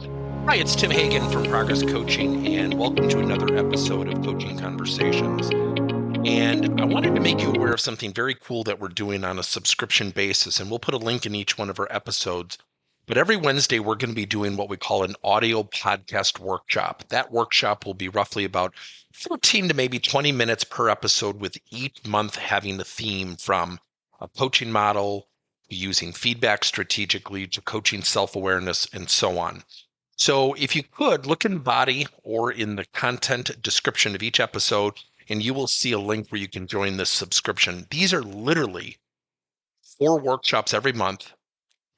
Hi, it's Tim Hagen from Progress Coaching, and welcome to another episode of Coaching Conversations. And I wanted to make you aware of something very cool that we're doing on a subscription basis, and we'll put a link in each one of our episodes. But every Wednesday, we're going to be doing what we call an audio podcast workshop. That workshop will be roughly about 14 to maybe 20 minutes per episode, with each month having a theme from a coaching model, using feedback strategically, to coaching self-awareness, and so on. So if you could look in the body or in the content description of each episode, and you will see a link where you can join this subscription. These are literally 4 workshops every month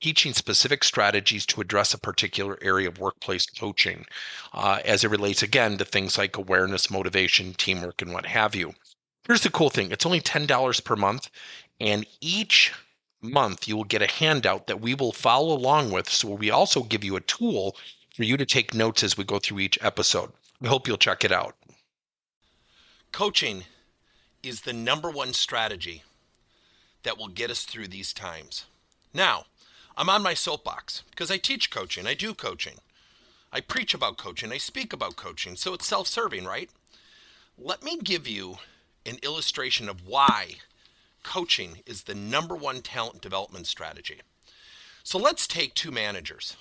teaching specific strategies to address a particular area of workplace coaching as it relates, again, to things like awareness, motivation, teamwork, and what have you. Here's the cool thing. It's only $10 per month, and each month you will get a handout that we will follow along with. So we also give you a tool for you to take notes as we go through each episode. We hope you'll check it out. Coaching is the number one strategy that will get us through these times. Now, I'm on my soapbox because I teach coaching, I do coaching, I preach about coaching, I speak about coaching, so it's self-serving, right? Let me give you an illustration of why coaching is the number one talent development strategy. So let's take 2 managers.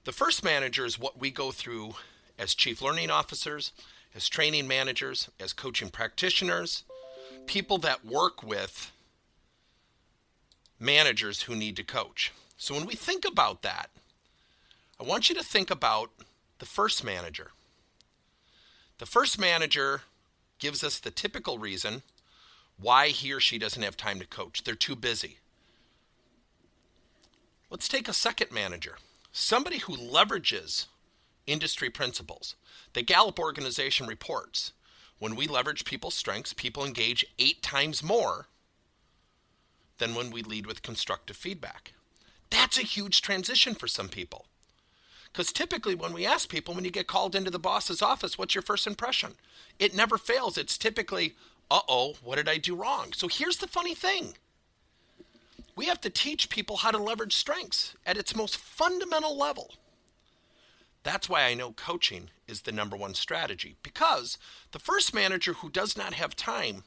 The first manager is what we go through as chief learning officers, as training managers, as coaching practitioners, people that work with managers who need to coach. So when we think about that, I want you to think about the first manager. The first manager gives us the typical reason why he or she doesn't have time to coach. They're too busy. Let's take a second manager. Somebody who leverages industry principles. The Gallup organization reports when we leverage people's strengths, people engage 8 times more than when we lead with constructive feedback. That's a huge transition for some people. Because typically when we ask people, when you get called into the boss's office, what's your first impression? It never fails. It's typically, what did I do wrong? So here's the funny thing. We have to teach people how to leverage strengths at its most fundamental level. That's why I know coaching is the number one strategy, because the first manager who does not have time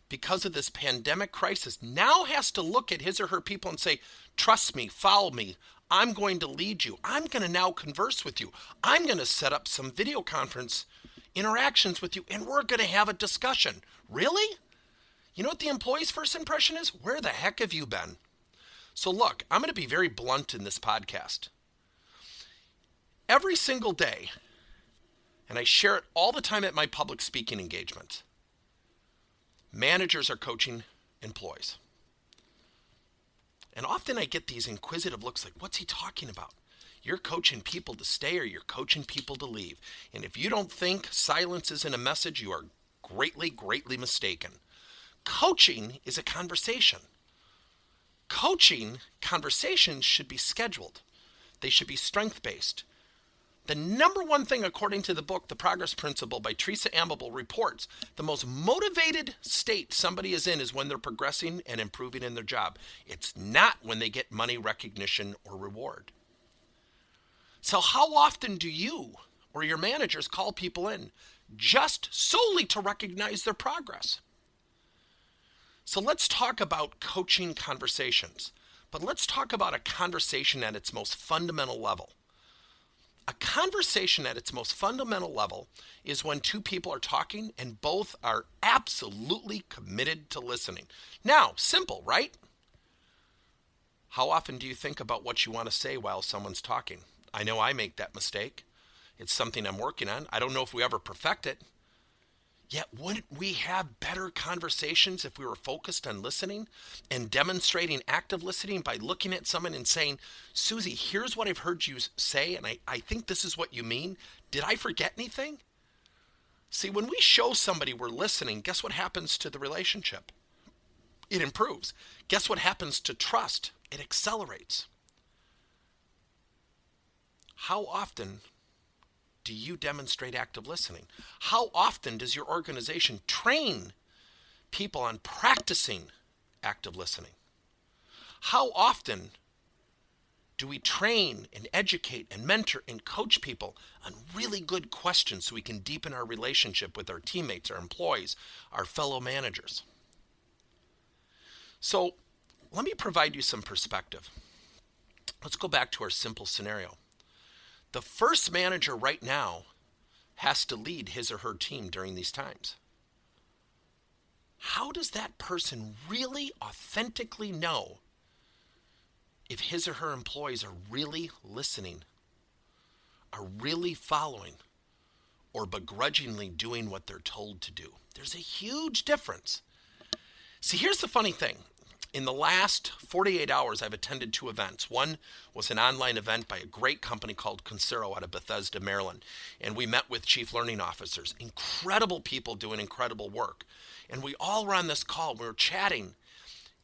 because of this pandemic crisis now has to look at his or her people and say, trust me, follow me. I'm going to lead you. I'm going to now converse with you. I'm going to set up some video conference interactions with you, and we're going to have a discussion. Really? You know what the employee's first impression is? Where the heck have you been? So look, I'm going to be very blunt in this podcast. Every single day, and I share it all the time at my public speaking engagements, managers are coaching employees. And often I get these inquisitive looks like, what's he talking about? You're coaching people to stay or you're coaching people to leave. And if you don't think silence isn't a message, you are greatly, greatly mistaken. Coaching is a conversation. Coaching conversations should be scheduled. They should be strength-based. The number one thing, according to the book, The Progress Principle by Teresa Amable, reports the most motivated state somebody is in is when they're progressing and improving in their job. It's not when they get money, recognition, or reward. So how often do you or your managers call people in just solely to recognize their progress? So let's talk about coaching conversations, but let's talk about a conversation at its most fundamental level. A conversation at its most fundamental level is when 2 people are talking and both are absolutely committed to listening. Now, simple, right? How often do you think about what you want to say while someone's talking? I know I make that mistake. It's something I'm working on. I don't know if we ever perfect it. Yet wouldn't we have better conversations if we were focused on listening and demonstrating active listening by looking at someone and saying, Susie, here's what I've heard you say, and I think this is what you mean. Did I forget anything? See, when we show somebody we're listening, guess what happens to the relationship? It improves. Guess what happens to trust? It accelerates. How often do you demonstrate active listening? How often does your organization train people on practicing active listening? How often Do we train and educate and mentor and coach people on really good questions so we can deepen our relationship with our teammates, our employees, our fellow managers? So let me provide you some perspective. Let's go back to our simple scenario. The first manager right now has to lead his or her team during these times. How does that person really authentically know if his or her employees are really listening, are really following, or begrudgingly doing what they're told to do? There's a huge difference. See, here's the funny thing. In the last 48 hours, I've attended 2 events. One was an online event by a great company called Concero out of Bethesda, Maryland. And we met with chief learning officers, incredible people doing incredible work. And we all were on this call. We were chatting.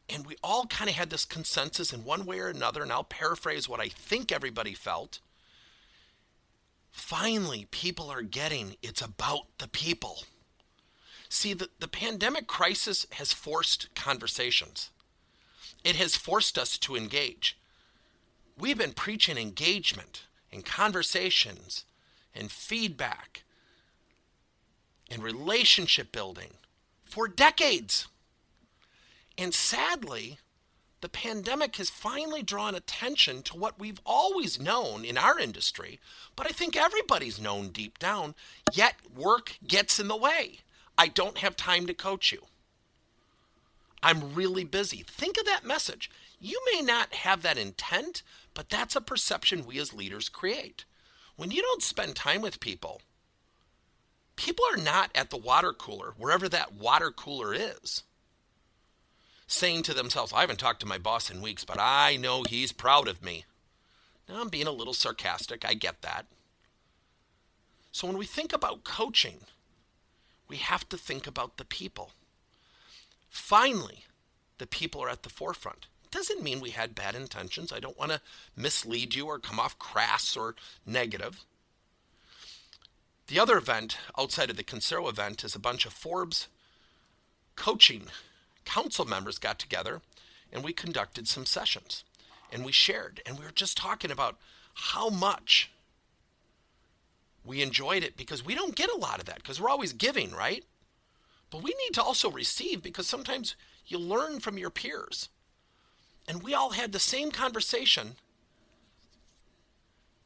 And we all kind of had this consensus in one way or another. And I'll paraphrase what I think everybody felt. Finally, people are getting it's about the people. See, the pandemic crisis has forced conversations. It has forced us to engage. We've been preaching engagement and conversations and feedback and relationship building for decades. And sadly, the pandemic has finally drawn attention to what we've always known in our industry, but I think everybody's known deep down, yet work gets in the way. I don't have time to coach you. I'm really busy. Think of that message. You may not have that intent, but that's a perception we as leaders create. When you don't spend time with people, people are not at the water cooler, wherever that water cooler is, saying to themselves, I haven't talked to my boss in weeks, but I know he's proud of me. Now, I'm being a little sarcastic. I get that. So when we think about coaching, we have to think about the people. Finally, the people are at the forefront. It doesn't mean we had bad intentions. I don't want to mislead you or come off crass or negative. The other event outside of the Concero event is a bunch of Forbes coaching council members got together and we conducted some sessions and we shared and we were just talking about how much we enjoyed it because we don't get a lot of that because we're always giving, right? But we need to also receive because sometimes you learn from your peers. And we all had the same conversation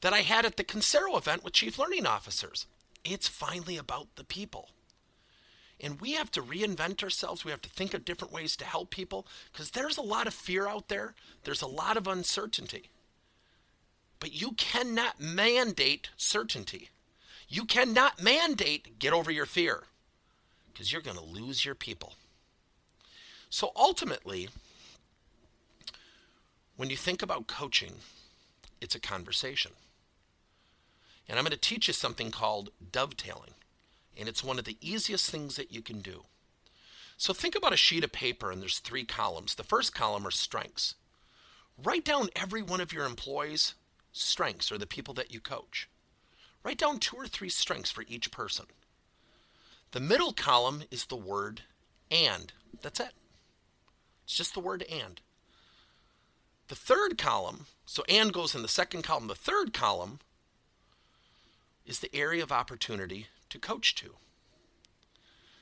that I had at the Concero event with chief learning officers. It's finally about the people. And we have to reinvent ourselves. We have to think of different ways to help people because there's a lot of fear out there. There's a lot of uncertainty. But you cannot mandate certainty. You cannot mandate get over your fear because you're going to lose your people. So ultimately, when you think about coaching, it's a conversation. And I'm going to teach you something called dovetailing. And it's one of the easiest things that you can do. So think about a sheet of paper and there's 3 columns. The first column are strengths. Write down every one of your employees' strengths or the people that you coach. Write down 2 or 3 strengths for each person. The middle column is the word and. That's it. It's just the word and. The third column, so and goes in the second column. The third column is the area of opportunity to coach to.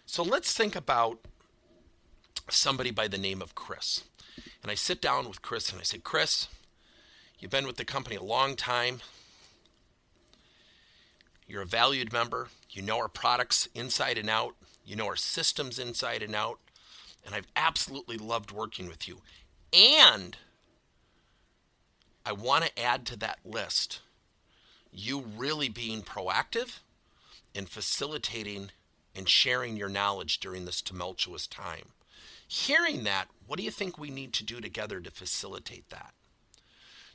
So let's think about somebody by the name of Chris. And I sit down with Chris and I say, Chris, you've been with the company a long time. You're a valued member. You know our products inside and out. You know our systems inside and out. And I've absolutely loved working with you. And I want to add to that list you really being proactive and facilitating and sharing your knowledge during this tumultuous time. Hearing that, what do you think we need to do together to facilitate that?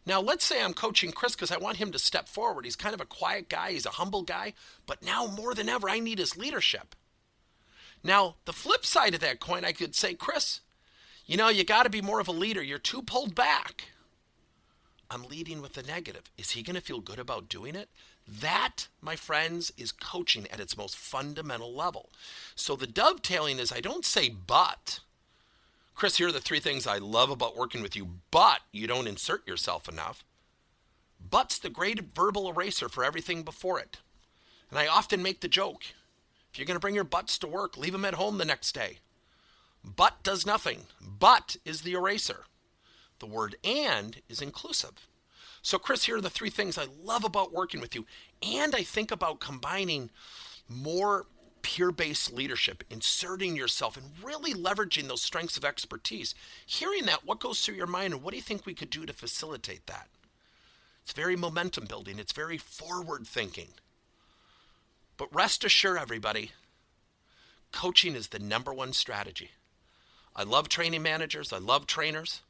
Now, let's say I'm coaching Chris because I want him to step forward. He's kind of a quiet guy. He's a humble guy. But now more than ever, I need his leadership. Now, the flip side of that coin, I could say, Chris, you got to be more of a leader. You're too pulled back. I'm leading with the negative. Is he going to feel good about doing it? That, my friends, is coaching at its most fundamental level. So the dovetailing is I don't say but. Chris, here are the 3 things I love about working with you, but you don't insert yourself enough. But's the great verbal eraser for everything before it. And I often make the joke, if you're going to bring your butts to work, leave them at home the next day. But does nothing. But is the eraser. The word and is inclusive. So Chris, here are the three things I love about working with you. And I think about combining more peer-based leadership, inserting yourself and really leveraging those strengths of expertise. Hearing that, what goes through your mind and what do you think we could do to facilitate that? It's very momentum building. It's very forward thinking. But rest assured, everybody, coaching is the number one strategy. I love training managers. I love trainers.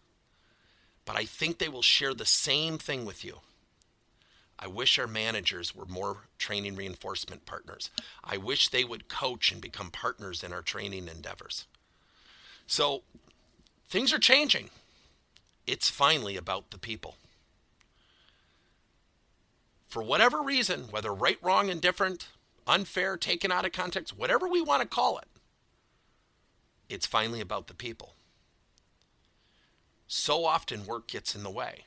But I think they will share the same thing with you. I wish our managers were more training reinforcement partners. I wish they would coach and become partners in our training endeavors. So things are changing. It's finally about the people. For whatever reason, whether right, wrong, indifferent, unfair, taken out of context, whatever we want to call it, it's finally about the people. So often work gets in the way.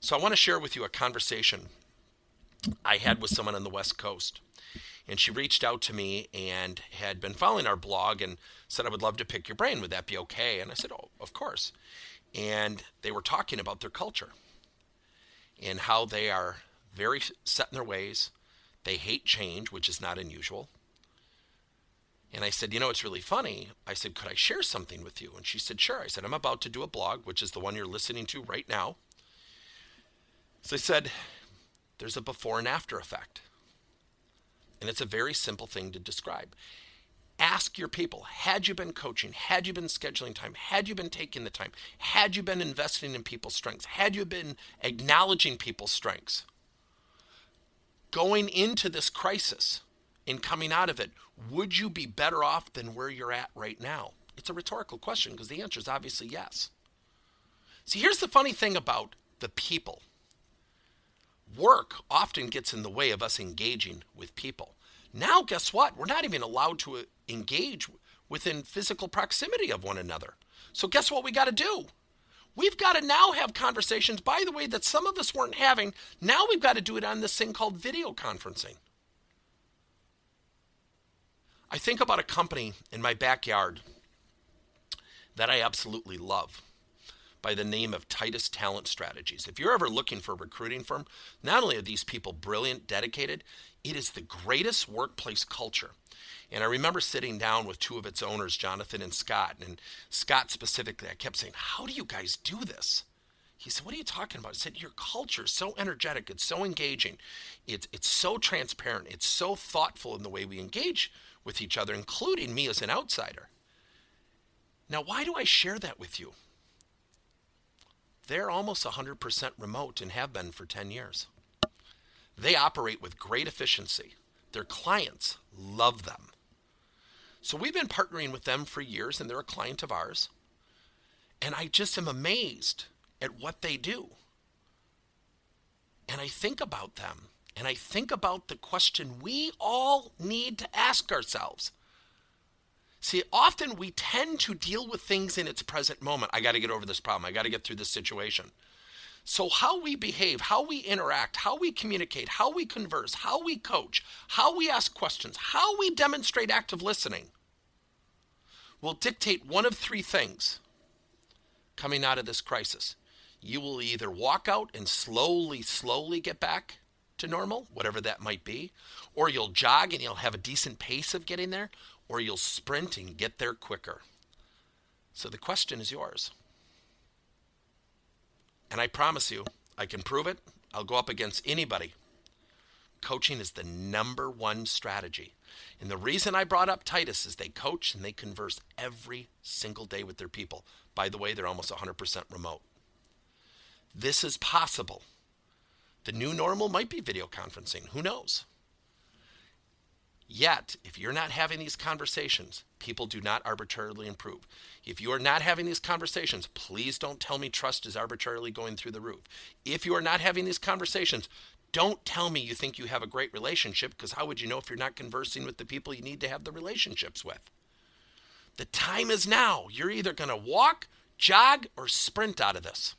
So I want to share with you a conversation I had with someone on the West Coast. And she reached out to me and had been following our blog and said, I would love to pick your brain. Would that be okay? And I said, oh, of course. And they were talking about their culture and how they are very set in their ways. They hate change, which is not unusual. And I said, you know, it's really funny. I said, could I share something with you? And she said, sure. I said, I'm about to do a blog, which is the one you're listening to right now. So I said, there's a before and after effect. And it's a very simple thing to describe. Ask your people, had you been coaching, had you been scheduling time, had you been taking the time, had you been investing in people's strengths, had you been acknowledging people's strengths, going into this crisis and coming out of it, would you be better off than where you're at right now? It's a rhetorical question because the answer is obviously yes. See, here's the funny thing about the people. Work often gets in the way of us engaging with people. Now, guess what? We're not even allowed to engage within physical proximity of one another. So guess what we got to do? We've got to now have conversations, by the way, that some of us weren't having. Now we've got to do it on this thing called video conferencing. I think about a company in my backyard that I absolutely love by the name of Titus Talent Strategies. If you're ever looking for a recruiting firm, not only are these people brilliant, dedicated, it is the greatest workplace culture. And I remember sitting down with two of its owners, Jonathan and Scott, and Scott specifically, I kept saying, how do you guys do this? He said, what are you talking about? I said, your culture is so energetic, it's so engaging, it's so transparent, it's so thoughtful in the way we engage with each other, including me as an outsider. Now, why do I share that with you? They're almost 100% remote and have been for 10 years. They operate with great efficiency. Their clients love them. So we've been partnering with them for years, and they're a client of ours. And I just am amazed at what they do. And I think about them, and I think about the question we all need to ask ourselves. See, often we tend to deal with things in its present moment. I got to get over this problem. I got to get through this situation. So how we behave, how we interact, how we communicate, how we converse, how we coach, how we ask questions, how we demonstrate active listening will dictate one of three things coming out of this crisis. You will either walk out and slowly get back to normal, whatever that might be, or you'll jog and you'll have a decent pace of getting there, or you'll sprint and get there quicker. So the question is yours. And I promise you, I can prove it. I'll go up against anybody. Coaching is the number one strategy. And the reason I brought up Titus is they coach and they converse every single day with their people. By the way, they're almost 100% remote. This is possible. The new normal might be video conferencing. Who knows? Yet, if you're not having these conversations, people do not arbitrarily improve. If you are not having these conversations, please don't tell me trust is arbitrarily going through the roof. If you are not having these conversations, don't tell me you think you have a great relationship, because how would you know if you're not conversing with the people you need to have the relationships with? The time is now. You're either going to walk, jog, or sprint out of this.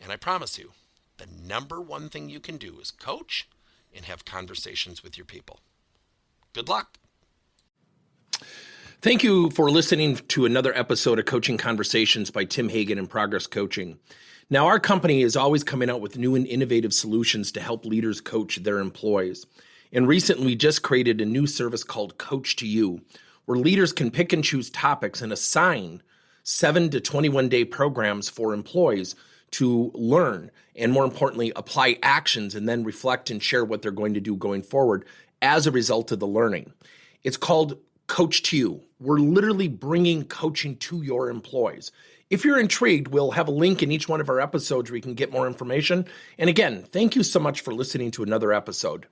And I promise you, the number one thing you can do is coach and have conversations with your people. Good luck. Thank you for listening to another episode of Coaching Conversations by Tim Hagen and Progress Coaching. Now, our company is always coming out with new and innovative solutions to help leaders coach their employees. And recently, we just created a new service called Coach to You, where leaders can pick and choose topics and assign 7 to 21-day programs for employees to learn and, more importantly, apply actions and then reflect and share what they're going to do going forward as a result of the learning. It's called Coach to You. We're literally bringing coaching to your employees. If you're intrigued, we'll have a link in each one of our episodes where you can get more information. And again, thank you so much for listening to another episode.